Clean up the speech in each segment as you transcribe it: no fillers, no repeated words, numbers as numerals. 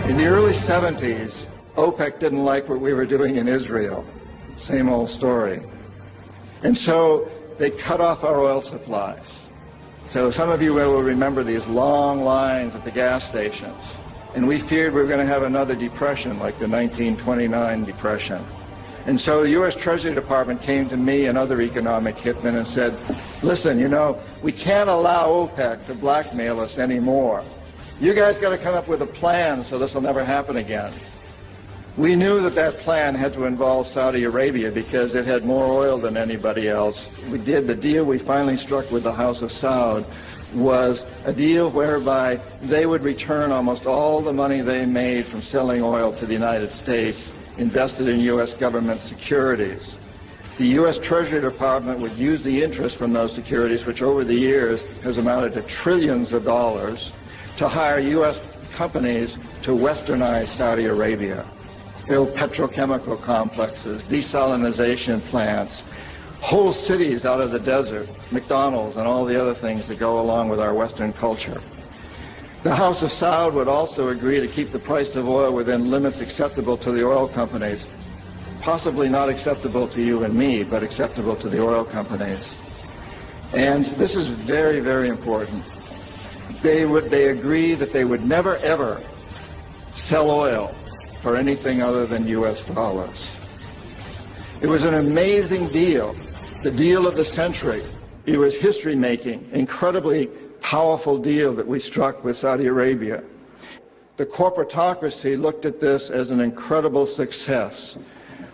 In the early 70s, OPEC didn't like what we were doing in Israel. Same old story. And so they cut off our oil supplies. So some of you will remember these long lines at the gas stations. And we feared we were going to have another depression like the 1929 depression. And so the U.S. Treasury Department came to me and other economic hitmen and said, listen, you know, we can't allow OPEC to blackmail us anymore. You guys got to come up with a plan so this will never happen again. We knew that that plan had to involve Saudi Arabia because it had more oil than anybody else. The deal we finally struck with the House of Saud was a deal whereby they would return almost all the money they made from selling oil to the United States, invested in U.S. government securities. The U.S. Treasury Department would use the interest from those securities, which over the years has amounted to trillions of dollars, to hire U.S. companies to westernize Saudi Arabia, build petrochemical complexes, desalinization plants, whole cities out of the desert, McDonald's and all the other things that go along with our Western culture. The House of Saud would also agree to keep the price of oil within limits acceptable to the oil companies, possibly not acceptable to you and me, but acceptable to the oil companies. And this is very, very important. They agree that they would never, ever sell oil for anything other than U.S. dollars. It was an amazing deal, the deal of the century. It was history-making, incredibly powerful deal that we struck with Saudi Arabia. The corporatocracy looked at this as an incredible success.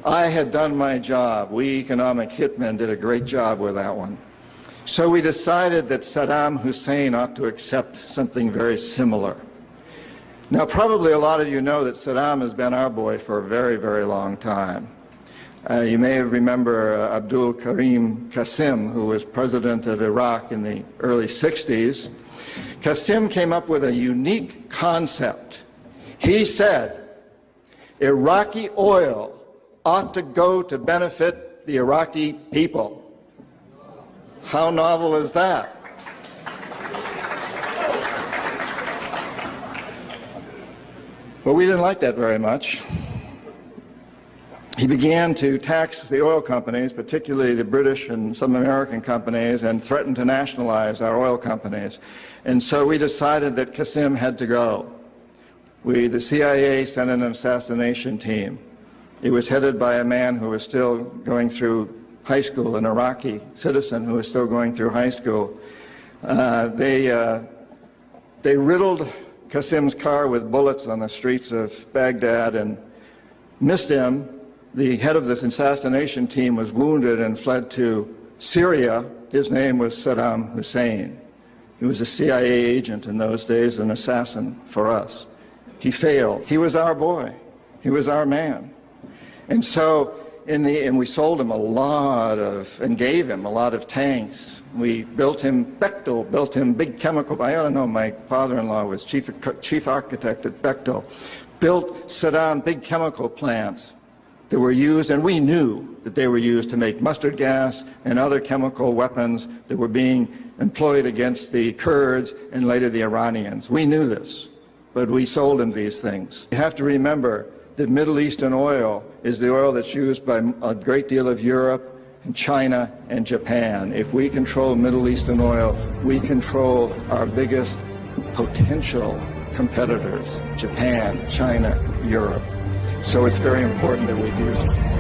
I had done my job. We economic hitmen did a great job with that one. So we decided that Saddam Hussein ought to accept something very similar. Now, probably a lot of you know that Saddam has been our boy for a very, very long time. You may remember Abdul Karim Qasim, who was president of Iraq in the early 60s. Qasim came up with a unique concept. He said, Iraqi oil ought to go to benefit the Iraqi people. How novel is that? Well, we didn't like that very much. He began to tax the oil companies, particularly the British and some American companies, and threatened to nationalize our oil companies. And so we decided that Qasim had to go. The CIA sent an assassination team. It was headed by a man who was still going through high school, an Iraqi citizen who was still going through high school. They riddled Qasim's car with bullets on the streets of Baghdad and missed him. The head of this assassination team was wounded and fled to Syria. His name was Saddam Hussein. He was a CIA agent in those days, an assassin for us. He failed. He was our boy. He was our man. And so, and we sold him a lot of, and gave him a lot of tanks. We built him, Bechtel built him big chemical, I ought to know, my father-in-law was chief architect at Bechtel, built Saddam big chemical plants that were used, and we knew that they were used to make mustard gas and other chemical weapons that were being employed against the Kurds and later the Iranians. We knew this, but we sold him these things. You have to remember that Middle Eastern oil is the oil that's used by a great deal of Europe and China and Japan. If we control Middle Eastern oil, we control our biggest potential competitors, Japan, China, Europe. So it's very important that we do.